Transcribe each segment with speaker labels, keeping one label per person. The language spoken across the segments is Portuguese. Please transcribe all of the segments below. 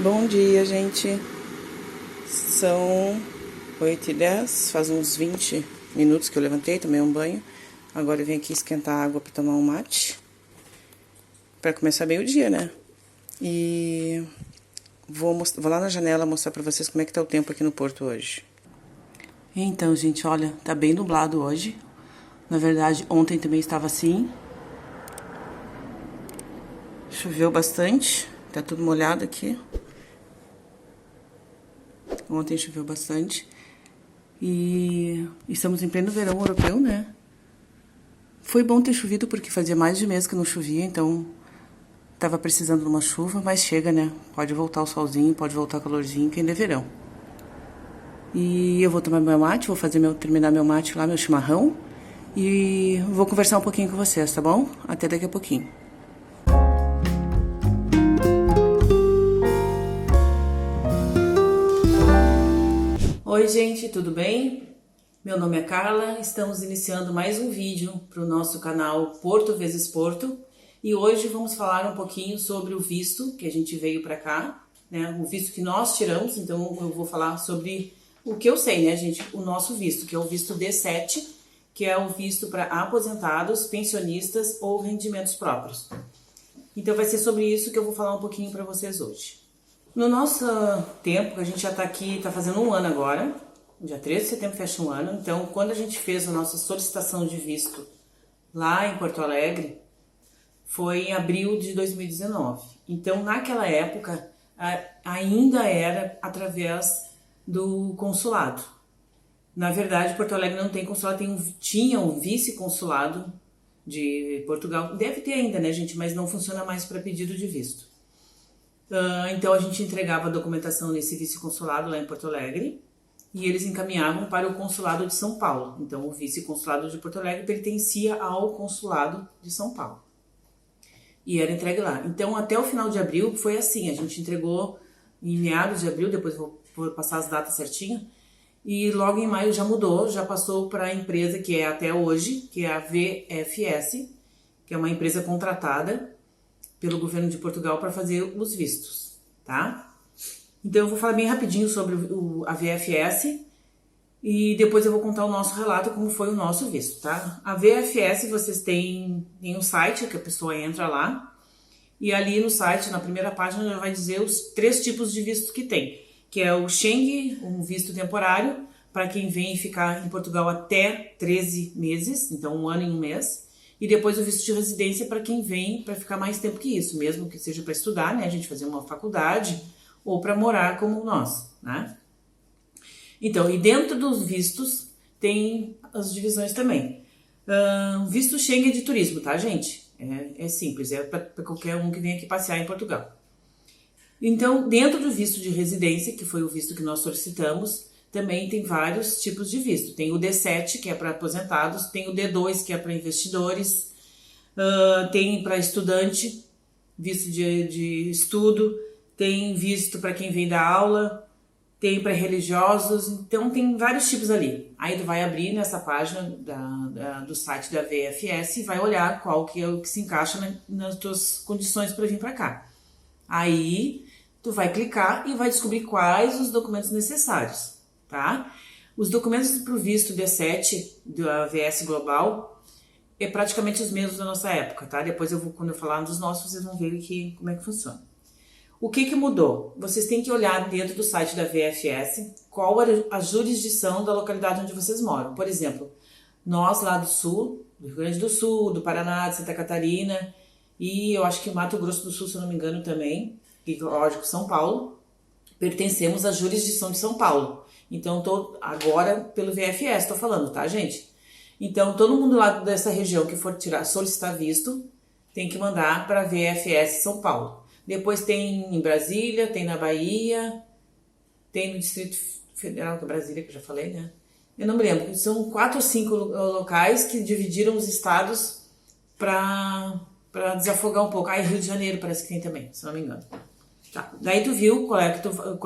Speaker 1: Bom dia, gente. São 8h10, faz uns 20 minutos que eu levantei, tomei um banho. Agora eu vim aqui esquentar água para tomar um mate. Para começar bem o dia, né? E vou lá na janela mostrar para vocês como é que tá o tempo aqui no Porto hoje. Então, gente, olha, tá bem nublado hoje. Na verdade, ontem também estava assim. Choveu bastante, tá tudo molhado aqui. Ontem choveu bastante. E estamos em pleno verão europeu, né? Foi bom ter chovido porque fazia mais de mês que não chovia, então tava precisando de uma chuva, mas chega, né? Pode voltar o solzinho, pode voltar o calorzinho, que ainda é verão. E eu vou tomar meu mate, vou terminar meu mate lá, meu chimarrão. E vou conversar um pouquinho com vocês, tá bom? Até daqui a pouquinho. Oi, gente, tudo bem? Meu nome é Carla, estamos iniciando mais um vídeo para o nosso canal Porto vezes Porto. E hoje vamos falar um pouquinho sobre o visto que a gente veio para cá, né? O visto que nós tiramos, então eu vou falar sobre o que eu sei, né, gente? O nosso visto, que é o visto D7, que é o visto para aposentados, pensionistas ou rendimentos próprios. Então vai ser sobre isso que eu vou falar um pouquinho para vocês hoje. No nosso tempo, a gente já está aqui, está fazendo um ano agora, dia 13 de setembro fecha um ano, então quando a gente fez a nossa solicitação de visto lá em Porto Alegre, foi em abril de 2019. Então naquela época ainda era através do consulado. Na verdade, Porto Alegre não tem consulado, tinha um vice-consulado de Portugal, deve ter ainda, né, gente, mas não funciona mais para pedido de visto. Então a gente entregava a documentação nesse vice-consulado lá em Porto Alegre e eles encaminhavam para o consulado de São Paulo. Então o vice-consulado de Porto Alegre pertencia ao consulado de São Paulo e era entregue lá. Então até o final de abril foi assim, a gente entregou em meados de abril, depois vou passar as datas certinho, e logo em maio já mudou, já passou para a empresa que é até hoje, que é a VFS, que é uma empresa contratada pelo governo de Portugal para fazer os vistos, tá? Então eu vou falar bem rapidinho sobre a VFS e depois eu vou contar o nosso relato, como foi o nosso visto, tá? A VFS, vocês têm um site que a pessoa entra lá e ali no site, na primeira página, já vai dizer os 3 tipos de visto que tem, que é o Schengen, um visto temporário, para quem vem ficar em Portugal até 13 meses, então 1 ano e 1 mês. E depois o visto de residência para quem vem para ficar mais tempo que isso, mesmo que seja para estudar, né, a gente fazer uma faculdade ou para morar como nós, né? Então, e dentro dos vistos tem as divisões também. Visto Schengen de turismo, tá, gente? É simples, é para qualquer um que vem aqui passear em Portugal. Então, dentro do visto de residência, que foi o visto que nós solicitamos, também tem vários tipos de visto. Tem o D7, que é para aposentados, tem o D2, que é para investidores, tem para estudante, visto de estudo, tem visto para quem vem dar aula, tem para religiosos, então tem vários tipos ali. Aí tu vai abrir nessa página do site da VFS e vai olhar qual que é o que se encaixa nas tuas condições para vir para cá. Aí tu vai clicar e vai descobrir quais os documentos necessários. Tá? Os documentos para o visto D7 da VS Global é praticamente os mesmos da nossa época, tá? Depois quando eu falar dos nossos, vocês vão ver como é que funciona. O que mudou? Vocês têm que olhar dentro do site da VFS qual era a jurisdição da localidade onde vocês moram. Por exemplo, nós lá do sul, do Rio Grande do Sul, do Paraná, de Santa Catarina e eu acho que Mato Grosso do Sul, se eu não me engano também, e lógico São Paulo, pertencemos à jurisdição de São Paulo. Então, tô agora pelo VFS, tô falando, tá, gente? Então, todo mundo lá dessa região que for solicitar visto, tem que mandar para VFS São Paulo. Depois tem em Brasília, tem na Bahia, tem no Distrito Federal, que é Brasília, que eu já falei, né? Eu não me lembro, são 4 ou 5 locais que dividiram os estados para desafogar um pouco. Ah, e Rio de Janeiro parece que tem também, se não me engano. Tá. Daí tu viu qual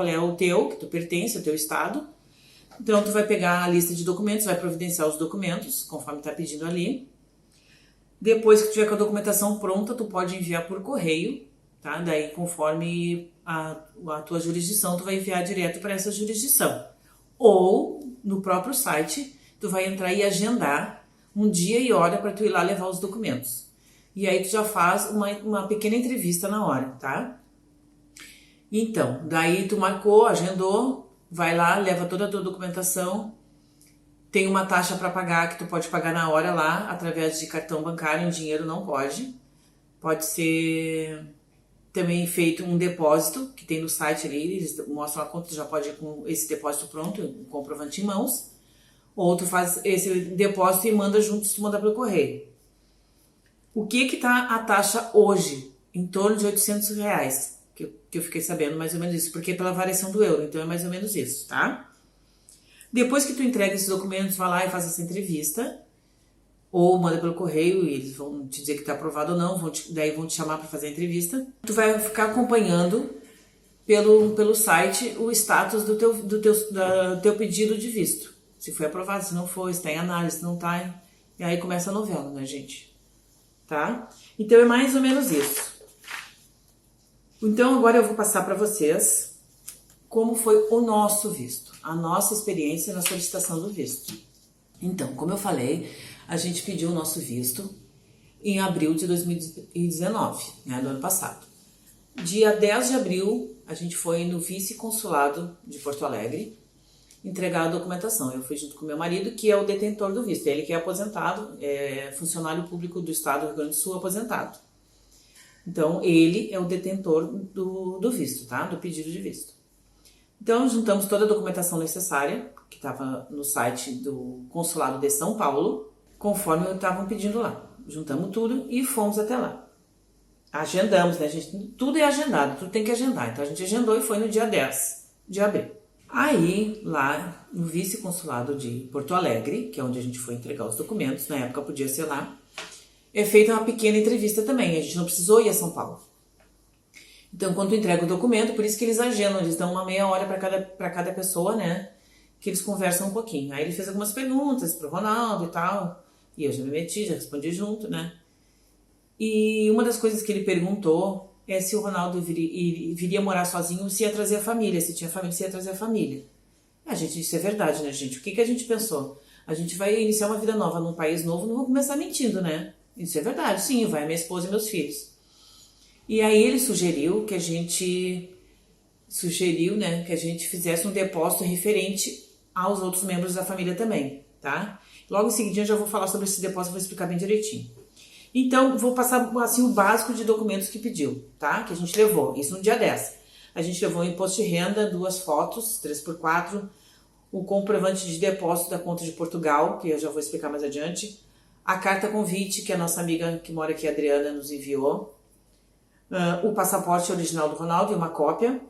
Speaker 1: é o teu, que tu pertence, o teu estado. Então tu vai pegar a lista de documentos, vai providenciar os documentos, conforme tá pedindo ali. Depois que tiver com a documentação pronta, tu pode enviar por correio tá? Daí, conforme a tua jurisdição, tu vai enviar direto para essa jurisdição. Ou, no próprio site, tu vai entrar e agendar um dia e hora para tu ir lá levar os documentos. E aí tu já faz uma pequena entrevista na hora, tá? Então, daí tu marcou, agendou, vai lá, leva toda a tua documentação, tem uma taxa para pagar que tu pode pagar na hora lá, através de cartão bancário, em dinheiro não pode. Pode ser também feito um depósito, que tem no site ali, eles mostram a conta, tu já pode ir com esse depósito pronto, um comprovante em mãos, ou tu faz esse depósito e manda junto se tu mandar pelo correio. O que tá a taxa hoje? Em torno de R$800, que eu fiquei sabendo mais ou menos isso, porque é pela variação do euro, então é mais ou menos isso, tá? Depois que tu entrega esses documentos, vai lá e faz essa entrevista, ou manda pelo correio e eles vão te dizer que tá aprovado ou não, daí vão te chamar para fazer a entrevista. Tu vai ficar acompanhando pelo site o status do teu pedido de visto. Se foi aprovado, se não foi, se tá em análise, se não tá. E aí começa a novela, né, gente? Tá? Então é mais ou menos isso. Então agora eu vou passar para vocês como foi o nosso visto, a nossa experiência na solicitação do visto. Então, como eu falei, a gente pediu o nosso visto em abril de 2019, né, do ano passado. Dia 10 de abril, a gente foi no vice-consulado de Porto Alegre entregar a documentação. Eu fui junto com meu marido, que é o detentor do visto. Ele que é aposentado, é funcionário público do estado do Rio Grande do Sul, aposentado. Então, ele é o detentor do visto, tá? Do pedido de visto. Então, juntamos toda a documentação necessária, que estava no site do Consulado de São Paulo, conforme estavam pedindo lá. Juntamos tudo e fomos até lá. Agendamos, né, gente? Tudo é agendado, tudo tem que agendar. Então, a gente agendou e foi no dia 10 de abril. Aí, lá no vice-consulado de Porto Alegre, que é onde a gente foi entregar os documentos, na época podia ser lá, é feita uma pequena entrevista também. A gente não precisou ir a São Paulo. Então, quando tu entrega o documento, por isso que eles agendam, eles dão uma meia hora para cada pessoa, né? Que eles conversam um pouquinho. Aí ele fez algumas perguntas pro Ronaldo e tal, e eu já me meti, já respondi junto, né? E uma das coisas que ele perguntou é se o Ronaldo viria morar sozinho, se ia trazer a família, se tinha família, se ia trazer a família. A gente, isso é verdade, né, gente? O que a gente pensou? A gente vai iniciar uma vida nova num país novo, não vou começar mentindo, né? Isso é verdade, sim, vai minha esposa e meus filhos. E aí ele sugeriu, né, que a gente fizesse um depósito referente aos outros membros da família também, tá? Logo em seguida eu já vou falar sobre esse depósito, vou explicar bem direitinho. Então, vou passar assim o básico de documentos que pediu, tá? Que a gente levou, isso no dia 10. A gente levou o imposto de renda, 2 fotos, 3x4, o comprovante de depósito da conta de Portugal, que eu já vou explicar mais adiante, a carta convite que a nossa amiga que mora aqui, a Adriana, nos enviou, o passaporte original do Ronaldo e uma cópia,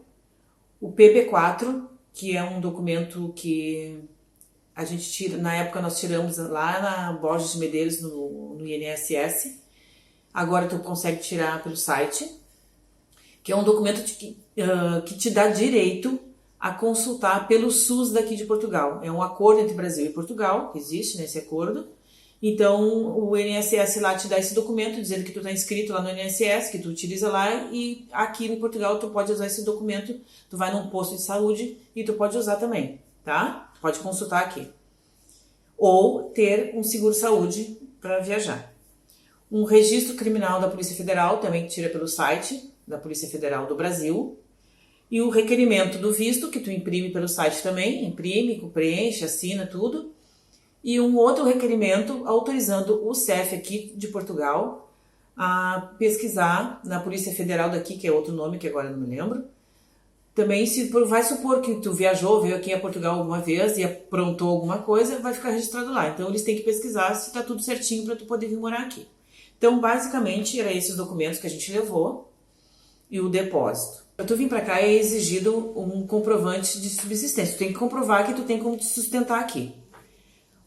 Speaker 1: o PB4, que é um documento que a gente tira, na época nós tiramos lá na Borges de Medeiros, no INSS, agora tu consegue tirar pelo site, que é um documento que te dá direito a consultar pelo SUS daqui de Portugal. É um acordo entre Brasil e Portugal, que existe nesse acordo. Então, o INSS lá te dá esse documento dizendo que tu está inscrito lá no INSS, que tu utiliza lá, e aqui em Portugal tu pode usar esse documento, tu vai num posto de saúde e tu pode usar também, tá? Pode consultar aqui. Ou ter um seguro-saúde para viajar. Um registro criminal da Polícia Federal, também que tira pelo site da Polícia Federal do Brasil. E o requerimento do visto, que tu imprime pelo site também, imprime, preenche, assina, tudo. E um outro requerimento autorizando o CEF aqui de Portugal a pesquisar na Polícia Federal daqui, que é outro nome que agora não me lembro. Também, se vai supor que tu viajou, veio aqui a Portugal alguma vez e aprontou alguma coisa, vai ficar registrado lá. Então, eles têm que pesquisar se está tudo certinho para tu poder vir morar aqui. Então, basicamente, eram esses documentos que a gente levou e o depósito. Para tu vir para cá é exigido um comprovante de subsistência. Tu tem que comprovar que tu tem como te sustentar aqui.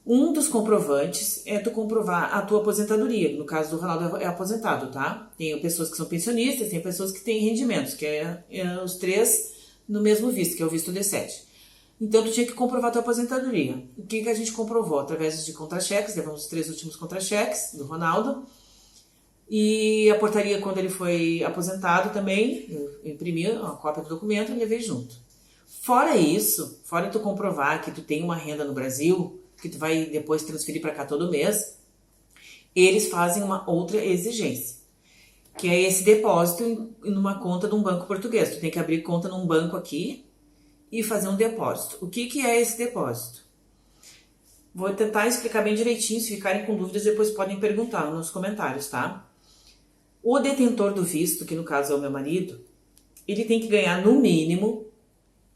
Speaker 1: Um dos comprovantes é tu comprovar a tua aposentadoria. No caso do Ronaldo é aposentado, tá? Tem pessoas que são pensionistas, tem pessoas que têm rendimentos, que é os 3 no mesmo visto, que é o visto D7. Então, tu tinha que comprovar a tua aposentadoria. O que a gente comprovou? Através de contra-cheques, levamos os 3 últimos contra-cheques do Ronaldo. E a portaria, quando ele foi aposentado também, eu imprimi a cópia do documento e levei junto. Fora isso, fora tu comprovar que tu tem uma renda no Brasil, que tu vai depois transferir para cá todo mês, eles fazem uma outra exigência, que é esse depósito numa conta de um banco português. Tu tem que abrir conta num banco aqui e fazer um depósito. O que é esse depósito? Vou tentar explicar bem direitinho, se ficarem com dúvidas depois podem perguntar nos comentários, tá? O detentor do visto, que no caso é o meu marido, ele tem que ganhar no mínimo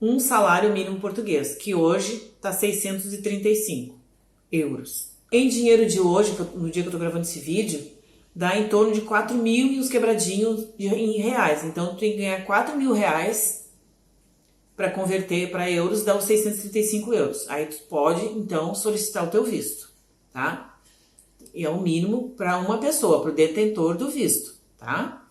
Speaker 1: um salário mínimo português, que hoje está 635 euros. Em dinheiro de hoje, no dia que eu tô gravando esse vídeo, dá em torno de 4 mil e uns quebradinhos em reais. Então, tu tem que ganhar 4 mil reais para converter para euros, dá os 635 euros. Aí tu pode, então, solicitar o teu visto, tá? E é o mínimo para uma pessoa, para o detentor do visto, tá?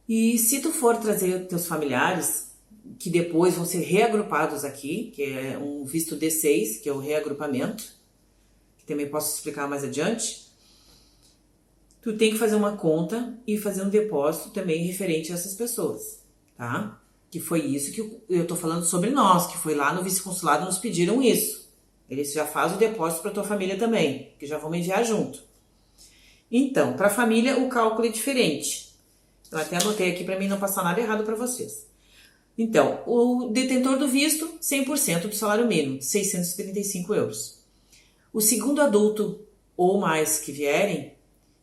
Speaker 1: E se tu for trazer teus familiares, que depois vão ser reagrupados aqui, que é um visto D6, que é o reagrupamento, que também posso explicar mais adiante, tu tem que fazer uma conta e fazer um depósito também referente a essas pessoas, tá? Que foi isso que eu tô falando sobre nós, que foi lá no vice-consulado nos pediram isso. Eles já fazem o depósito para tua família também, que já vão enviar junto. Então, para a família o cálculo é diferente. Eu até anotei aqui para mim não passar nada errado para vocês. Então, o detentor do visto, 100% do salário mínimo, 635 euros. O segundo adulto ou mais que vierem,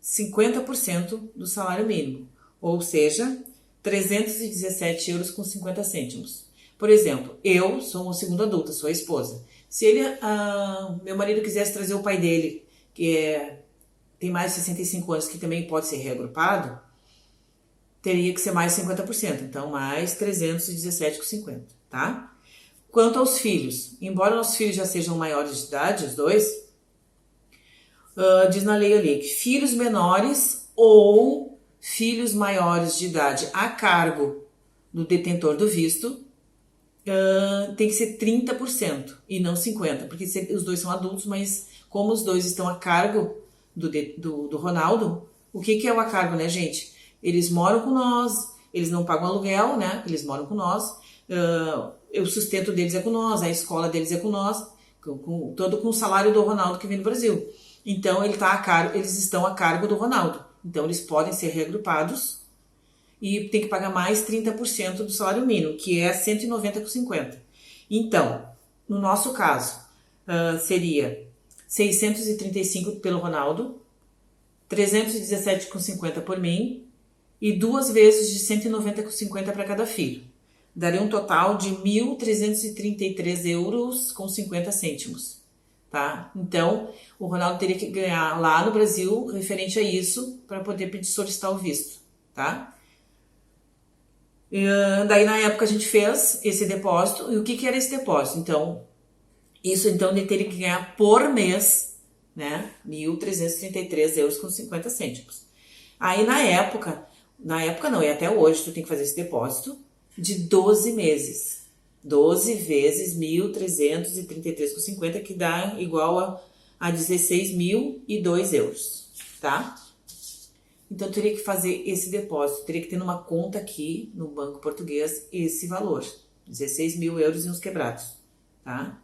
Speaker 1: 50% do salário mínimo, ou seja, 317 euros com 50 cêntimos. Por exemplo, eu sou uma segunda adulta, sou a esposa. Se meu marido quisesse trazer o pai dele, que tem mais de 65 anos, que também pode ser reagrupado, teria que ser mais 50%, então mais 317,50, tá? Quanto aos filhos, embora nossos filhos já sejam maiores de idade, os dois, diz na lei ali que filhos menores ou filhos maiores de idade a cargo do detentor do visto tem que ser 30% e não 50%, porque os dois são adultos, mas como os dois estão a cargo do Ronaldo, o que é o a cargo, né, gente? Eles moram com nós, eles não pagam aluguel, né? Eles moram com nós, o sustento deles é com nós, a escola deles é com nós, todo com o salário do Ronaldo que vem do Brasil. Então eles estão a cargo do Ronaldo. Então eles podem ser reagrupados e tem que pagar mais 30% do salário mínimo, que é 190,50. Então, no nosso caso, seria 635 pelo Ronaldo, 317,50 por mim, e 2 vezes de 190,50 para cada filho. Daria um total de 1.333 euros com 50 cêntimos, tá? Então, o Ronaldo teria que ganhar lá no Brasil, referente a isso, para poder solicitar o visto, tá? Daí, na época, a gente fez esse depósito. E o que era esse depósito? Então, ele teria que ganhar por mês, né? 1.333 euros com 50 cêntimos. Aí, na época não, e até hoje, tu tem que fazer esse depósito de 12 meses. 12 vezes 1.333,50, que dá igual a 16.002 euros, tá? Então, eu teria que fazer esse depósito, teria que ter numa conta aqui, no Banco Português, esse valor. 16 mil euros e uns quebrados, tá?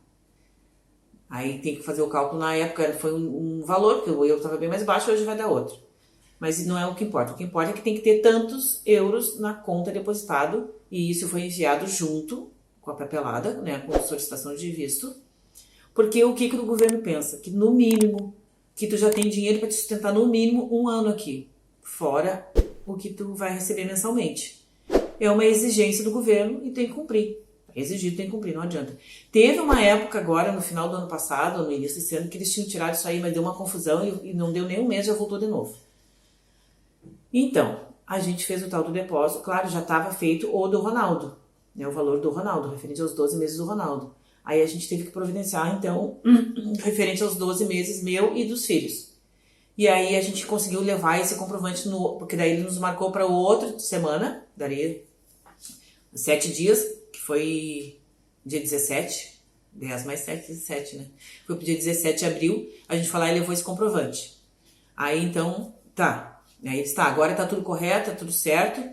Speaker 1: Aí tem que fazer o cálculo na época, foi um valor, porque o euro estava bem mais baixo, hoje vai dar outro. Mas não é o que importa. O que importa é que tem que ter tantos euros na conta depositado, e isso foi enviado junto com a papelada, né, com a solicitação de visto. Porque o que o governo pensa? Que no mínimo, que tu já tem dinheiro para te sustentar no mínimo um ano aqui, fora o que tu vai receber mensalmente. É uma exigência do governo e tem que cumprir. Exigido, tem que cumprir, não adianta. Teve uma época agora, no final do ano passado, no início desse ano, que eles tinham tirado isso aí, mas deu uma confusão e não deu nem um mês, já voltou de novo. Então, a gente fez o tal do depósito, claro, já estava feito o do Ronaldo, né, o valor do Ronaldo, referente aos 12 meses do Ronaldo. Aí a gente teve que providenciar, então, referente aos 12 meses meu e dos filhos. E aí a gente conseguiu levar esse comprovante, porque daí ele nos marcou para outra semana, daria 7 dias, que foi dia 17, 10 mais 7, 17, né? Foi pro dia 17 de abril, a gente foi lá e levou esse comprovante. Aí, então, Tá. Aí está, agora tá tudo correto, tá tudo certo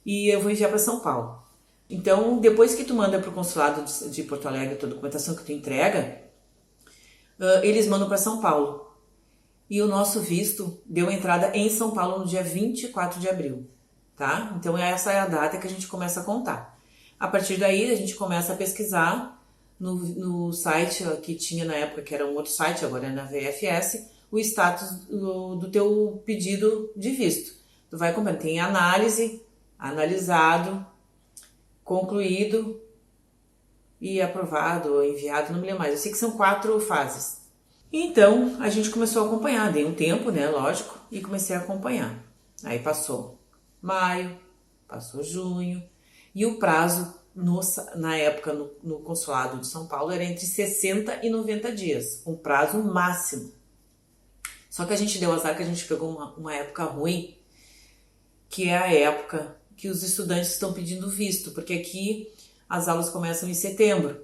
Speaker 1: e eu vou enviar para São Paulo. Então, depois que tu manda pro consulado de Porto Alegre a tua documentação que tu entrega, eles mandam para São Paulo. E o nosso visto deu entrada em São Paulo no dia 24 de abril, tá? Então essa é a data que a gente começa a contar. A partir daí a gente começa a pesquisar no site que tinha na época, que era um outro site, agora é na VFS, o status do teu pedido de visto. Tu vai comprando, tem análise, analisado, concluído e aprovado ou enviado, não me lembro mais. Eu sei que são 4 fases. Então, a gente começou a acompanhar, dei um tempo, né, lógico, e comecei a acompanhar. Aí passou maio, passou junho, e o prazo, na época, no consulado de São Paulo, era entre 60 e 90 dias, um prazo máximo. Só que a gente deu azar que a gente pegou uma época ruim, que é a época que os estudantes estão pedindo visto, porque aqui as aulas começam em setembro,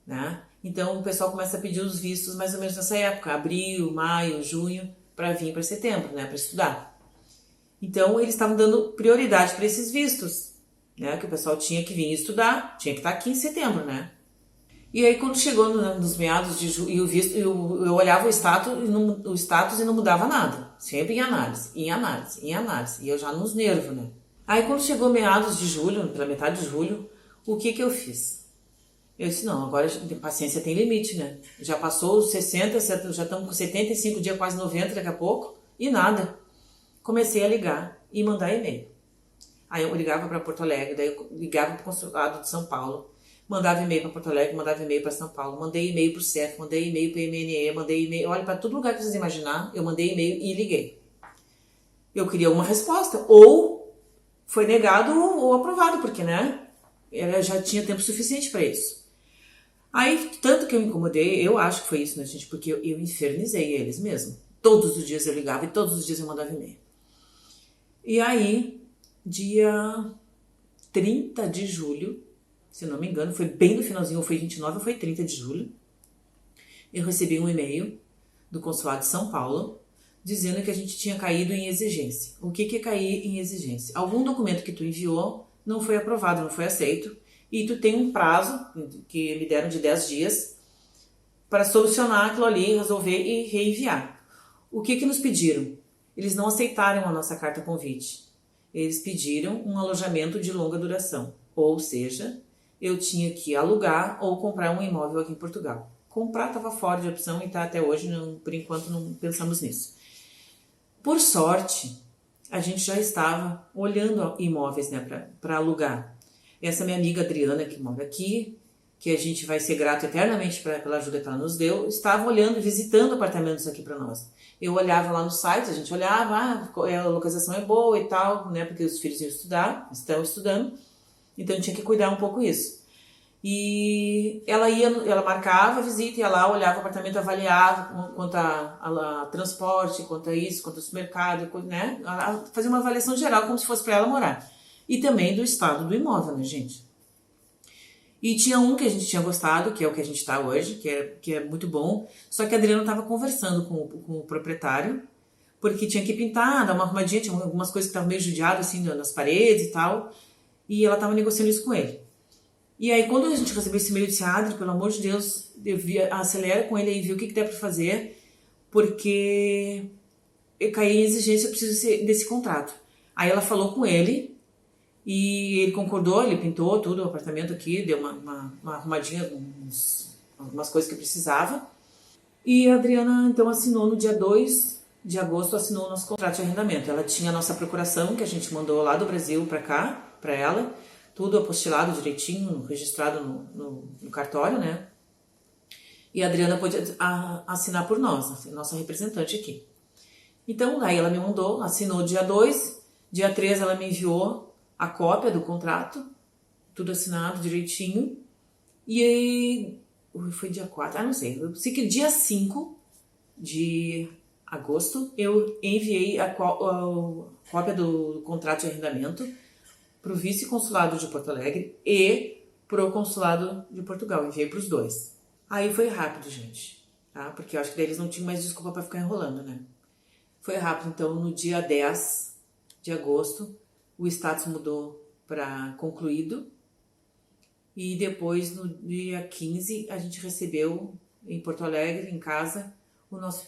Speaker 1: né? Então o pessoal começa a pedir os vistos mais ou menos nessa época, abril, maio, junho, para vir para setembro, né, para estudar. Então eles estavam dando prioridade para esses vistos, né, que o pessoal tinha que vir estudar, tinha que estar aqui em setembro, né? E aí quando chegou nos meados de julho, e o visto, eu olhava o status e não mudava nada, sempre em análise, em análise, em análise, e eu já nos nervos, né? Aí quando chegou meados de julho, pela metade de julho, o que eu fiz? Eu disse, não, agora a paciência tem limite, né? Já passou os 60, já estamos com 75 dias, quase 90 daqui a pouco, e nada. Comecei a ligar e mandar e-mail. Aí eu ligava para Porto Alegre, daí eu ligava para o consulado de São Paulo, mandava e-mail para Porto Alegre, mandava e-mail para São Paulo, mandei e-mail para o CEF, mandei e-mail para o MNE, mandei e-mail, olha, para todo lugar que vocês imaginar, eu mandei e-mail e liguei. Eu queria uma resposta, ou foi negado ou aprovado, porque, né, eu já tinha tempo suficiente para isso. Aí, tanto que eu me incomodei, eu acho que foi isso, né, gente, porque eu infernizei eles mesmo. Todos os dias eu ligava e todos os dias eu mandava e-mail. E aí, dia 30 de julho, se não me engano, foi bem no finalzinho, ou foi 29 ou foi 30 de julho, eu recebi um e-mail do consulado de São Paulo dizendo que a gente tinha caído em exigência. O que é cair em exigência? Algum documento que tu enviou não foi aprovado, não foi aceito, e tu tem um prazo, que me deram de 10 dias, para solucionar aquilo ali, resolver e reenviar. O que nos pediram? Eles não aceitaram a nossa carta convite. Eles pediram um alojamento de longa duração, ou seja, eu tinha que alugar ou comprar um imóvel aqui em Portugal. Comprar estava fora de opção e está até hoje, por enquanto não pensamos nisso. Por sorte, a gente já estava olhando imóveis, né, para alugar. Essa minha amiga Adriana, que mora aqui, que a gente vai ser grato eternamente pela ajuda que ela nos deu, estava olhando, visitando apartamentos aqui para nós. Eu olhava lá no site, a gente olhava, a localização é boa e tal, né, porque os filhos estão estudando, então tinha que cuidar um pouco isso. E ela marcava a visita, ia lá, olhava o apartamento, avaliava quanto a transporte, quanto a isso, quanto ao supermercado, né? Fazia uma avaliação geral, como se fosse para ela morar. E também do estado do imóvel, né, gente? E tinha um que a gente tinha gostado, que é o que a gente está hoje, que é muito bom, só que a Adriana estava conversando com o proprietário, porque tinha que pintar, dar uma arrumadinha, tinha algumas coisas que estavam meio judiadas, assim, nas paredes e tal, e ela estava negociando isso com ele. E aí, quando a gente recebeu esse e-mail, eu disse, Adri, pelo amor de Deus, acelera com ele aí, vê o que dá pra fazer, porque eu caí em exigência, eu preciso desse contrato. Aí ela falou com ele, e ele concordou, ele pintou tudo, o apartamento aqui, deu uma arrumadinha, algumas coisas que precisava. E a Adriana, então, assinou no dia 2 de agosto, assinou o nosso contrato de arrendamento. Ela tinha a nossa procuração, que a gente mandou lá do Brasil pra cá, pra ela, tudo apostilado direitinho, registrado no cartório, né? E a Adriana pôde assinar por nós, nossa representante aqui. Então, aí ela me mandou, assinou dia 2, dia 3 ela me enviou a cópia do contrato, tudo assinado direitinho, e aí, foi dia 4, não sei, eu sei que dia 5 de agosto eu enviei a cópia do contrato de arrendamento para o vice-consulado de Porto Alegre e para o consulado de Portugal. Enviei para os dois. Aí foi rápido, gente, tá? Porque eu acho que daí eles não tinham mais desculpa para ficar enrolando, né? Foi rápido, então no dia 10 de agosto o status mudou para concluído e depois no dia 15 a gente recebeu em Porto Alegre, em casa,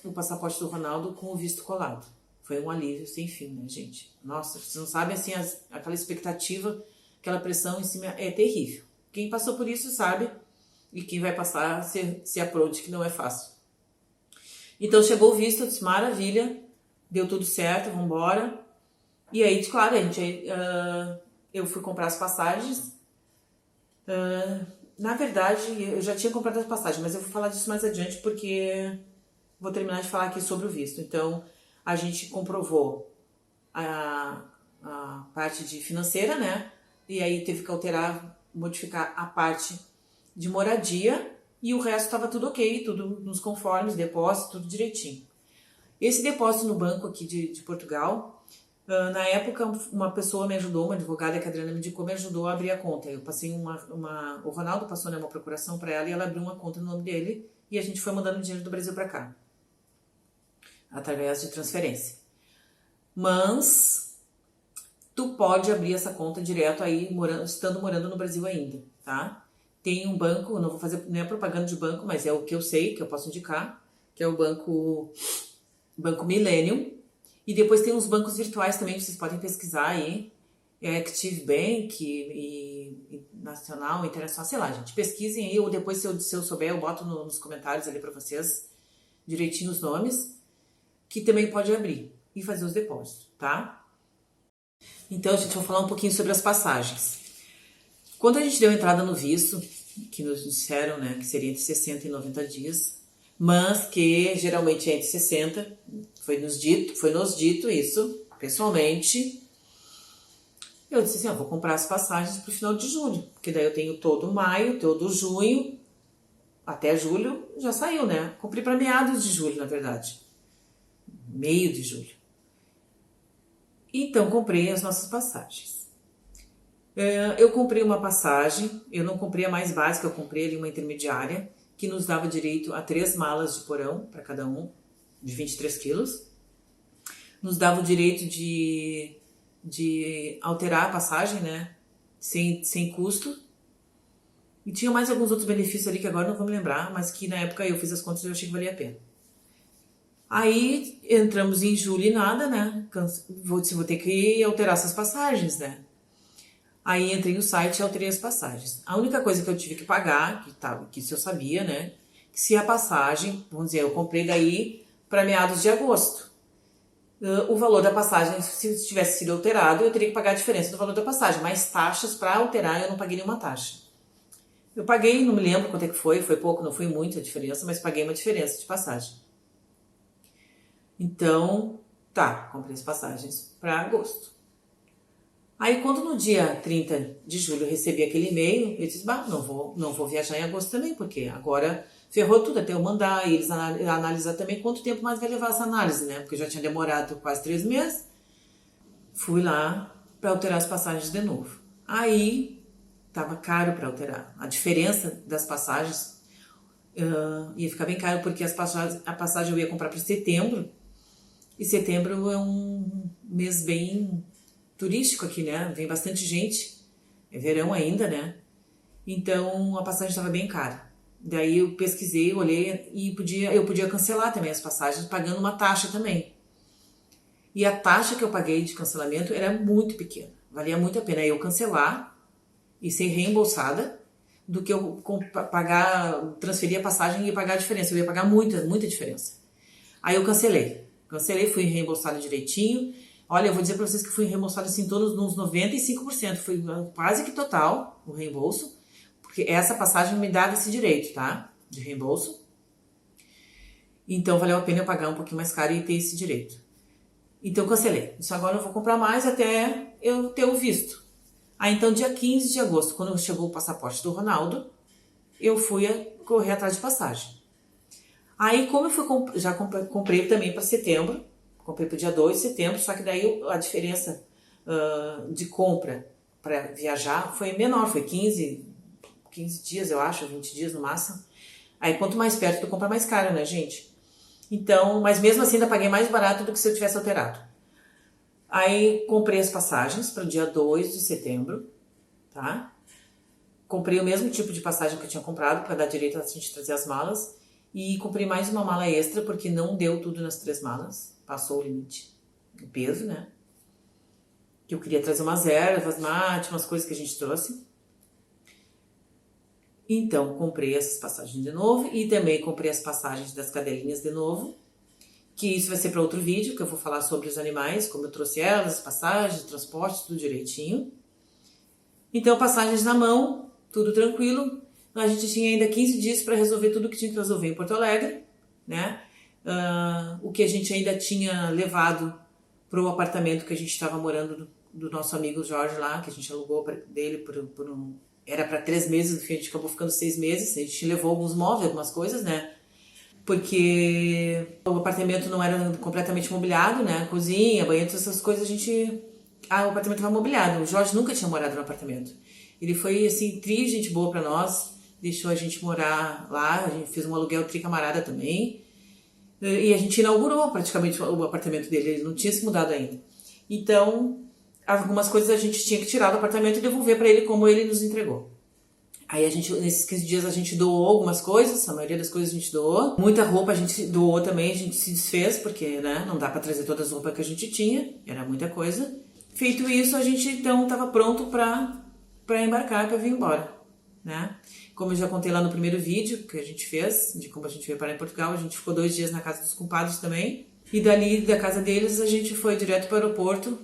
Speaker 1: o passaporte do Ronaldo com o visto colado. Foi um alívio sem fim, né, gente? Nossa, vocês não sabem, assim, aquela expectativa, aquela pressão em cima é terrível. Quem passou por isso sabe, e quem vai passar se apronte, que não é fácil. Então chegou o visto, eu disse, maravilha, deu tudo certo, vamos embora. E aí, claro, eu fui comprar as passagens. Na verdade, eu já tinha comprado as passagens, mas eu vou falar disso mais adiante porque vou terminar de falar aqui sobre o visto. Então, a gente comprovou a parte de financeira, né? E aí teve que alterar, modificar a parte de moradia e o resto estava tudo ok, tudo nos conformes, depósito, tudo direitinho. Esse depósito no banco aqui de Portugal, na época uma pessoa me ajudou, uma advogada que a Adriana me indicou, me ajudou a abrir a conta. Eu passei o Ronaldo passou, né, uma procuração para ela e ela abriu uma conta no nome dele e a gente foi mandando dinheiro do Brasil para cá, através de transferência. Mas tu pode abrir essa conta direto aí, estando morando no Brasil ainda, tá? Tem um banco, não vou fazer nem a propaganda de banco, mas é o que eu sei, que eu posso indicar, que é o Banco Millennium. E depois tem uns bancos virtuais também, vocês podem pesquisar aí. É Active Bank e Nacional, Internacional, sei lá, gente. Pesquisem aí, ou depois se eu souber, eu boto nos comentários ali para vocês direitinho os nomes, que também pode abrir e fazer os depósitos, tá? Então, gente, vou falar um pouquinho sobre as passagens. Quando a gente deu entrada no visto, que nos disseram, né, que seria entre 60 e 90 dias, mas que geralmente é entre 60, foi nos dito isso, pessoalmente. Eu disse assim, vou comprar as passagens para o final de julho, porque daí eu tenho todo maio, todo junho, até julho já saiu, né? Comprei para meados de julho, na verdade. Meio de julho. Então, comprei as nossas passagens. Eu comprei uma passagem, eu não comprei a mais básica, eu comprei ali uma intermediária, que nos dava direito a 3 malas de porão para cada um, de 23 quilos. Nos dava o direito de alterar a passagem, né, sem custo. E tinha mais alguns outros benefícios ali que agora não vou me lembrar, mas que na época eu fiz as contas e eu achei que valia a pena. Aí entramos em julho e nada, né? Vou ter que alterar essas passagens, né? Aí entrei no site e alterei as passagens. A única coisa que eu tive que pagar, que isso eu sabia, né? Que se a passagem, vamos dizer, eu comprei daí para meados de agosto. O valor da passagem, se tivesse sido alterado, eu teria que pagar a diferença do valor da passagem. Mas taxas para alterar, eu não paguei nenhuma taxa. Eu paguei, não me lembro quanto é que foi pouco, não foi muito a diferença, mas paguei uma diferença de passagem. Então, tá, comprei as passagens para agosto. Aí, quando no dia 30 de julho eu recebi aquele e-mail, eu disse, não vou viajar em agosto também, porque agora ferrou tudo até eu mandar e eles analisar também quanto tempo mais vai levar essa análise, né? Porque já tinha demorado quase 3 meses. Fui lá para alterar as passagens de novo. Aí, tava caro para alterar. A diferença das passagens ia ficar bem caro, porque a passagem eu ia comprar para setembro, e setembro é um mês bem turístico aqui, né? Vem bastante gente, é verão ainda, né? Então a passagem estava bem cara. Daí eu pesquisei, olhei e eu podia cancelar também as passagens pagando uma taxa também. E a taxa que eu paguei de cancelamento era muito pequena, valia muito a pena eu cancelar e ser reembolsada do que eu transferir a passagem e pagar a diferença. Eu ia pagar muita diferença. Aí eu cancelei, fui reembolsada direitinho. Olha, eu vou dizer para vocês que fui reembolsada assim todos uns 95%, foi quase que total o reembolso, porque essa passagem me dava esse direito, tá? De reembolso. Então valeu a pena eu pagar um pouquinho mais caro e ter esse direito. Então cancelei. Isso agora eu vou comprar mais até eu ter o visto. Aí então dia 15 de agosto, quando chegou o passaporte do Ronaldo, eu fui correr atrás de passagem. Aí como eu já comprei também para setembro, comprei para o dia 2 de setembro, só que daí a diferença de compra para viajar foi menor, foi 15 dias, eu acho, 20 dias no máximo. Aí quanto mais perto tu compra, mais caro, né, gente? Então, mas mesmo assim ainda paguei mais barato do que se eu tivesse alterado. Aí comprei as passagens para o dia 2 de setembro, tá? Comprei o mesmo tipo de passagem que eu tinha comprado para dar direito a gente trazer as malas. E comprei mais uma mala extra porque não deu tudo nas 3 malas. Passou o limite do peso, né? Que eu queria trazer umas ervas, mate, umas coisas que a gente trouxe. Então, comprei essas passagens de novo e também comprei as passagens das cadelinhas de novo. Que isso vai ser para outro vídeo, que eu vou falar sobre os animais, como eu trouxe elas, as passagens, transporte, tudo direitinho. Então, passagens na mão, tudo tranquilo. A gente tinha ainda 15 dias para resolver tudo que tinha que resolver em Porto Alegre, né? O que a gente ainda tinha levado para o apartamento que a gente estava morando do nosso amigo Jorge lá, que a gente alugou dele era para 3 meses, no fim a gente acabou ficando 6 meses. A gente levou alguns móveis, algumas coisas, né? Porque o apartamento não era completamente mobiliado, né? Cozinha, banheiro, todas essas coisas o apartamento estava mobiliado. O Jorge nunca tinha morado no apartamento. Ele foi, assim, gente boa pra nós, deixou a gente morar lá, a gente fez um aluguel tri-camarada também. E a gente inaugurou praticamente o apartamento dele, ele não tinha se mudado ainda. Então, algumas coisas a gente tinha que tirar do apartamento e devolver pra ele como ele nos entregou. Aí nesses 15 dias a gente doou algumas coisas, a maioria das coisas a gente doou. Muita roupa a gente doou também, a gente se desfez, porque, né, não dá pra trazer todas as roupas que a gente tinha, era muita coisa. Feito isso, a gente então tava pronto pra embarcar, pra vir embora, né? Como eu já contei lá no primeiro vídeo que a gente fez, de como a gente veio parar em Portugal, a gente ficou 2 dias na casa dos compadres também. E dali, da casa deles, a gente foi direto para o aeroporto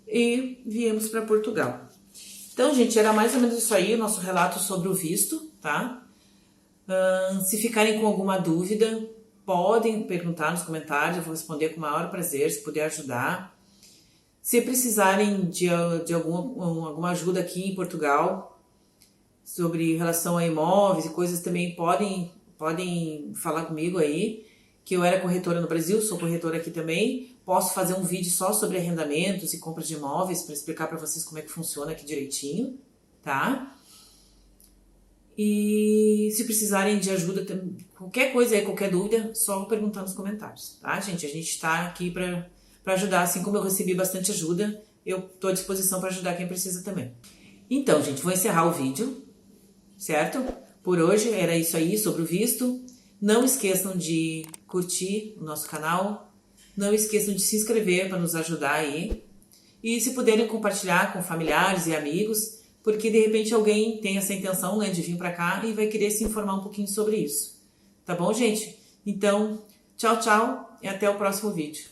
Speaker 1: e viemos para Portugal. Então, gente, era mais ou menos isso aí, o nosso relato sobre o visto, tá? Se ficarem com alguma dúvida, podem perguntar nos comentários, eu vou responder com o maior prazer, se puder ajudar. Se precisarem de alguma ajuda aqui em Portugal, sobre relação a imóveis e coisas, também podem falar comigo aí, que eu era corretora no Brasil, sou corretora aqui também. Posso fazer um vídeo só sobre arrendamentos e compras de imóveis para explicar para vocês como é que funciona aqui direitinho, tá? E se precisarem de ajuda, qualquer coisa aí, qualquer dúvida, só perguntar nos comentários, tá, gente? A gente tá aqui para ajudar, assim como eu recebi bastante ajuda, eu tô à disposição para ajudar quem precisa também. Então, gente, vou encerrar o vídeo, certo? Por hoje era isso aí sobre o visto. Não esqueçam de curtir o nosso canal, não esqueçam de se inscrever para nos ajudar aí. E se puderem compartilhar com familiares e amigos, porque de repente alguém tem essa intenção, né, de vir para cá e vai querer se informar um pouquinho sobre isso. Tá bom, gente? Então, tchau, tchau e até o próximo vídeo.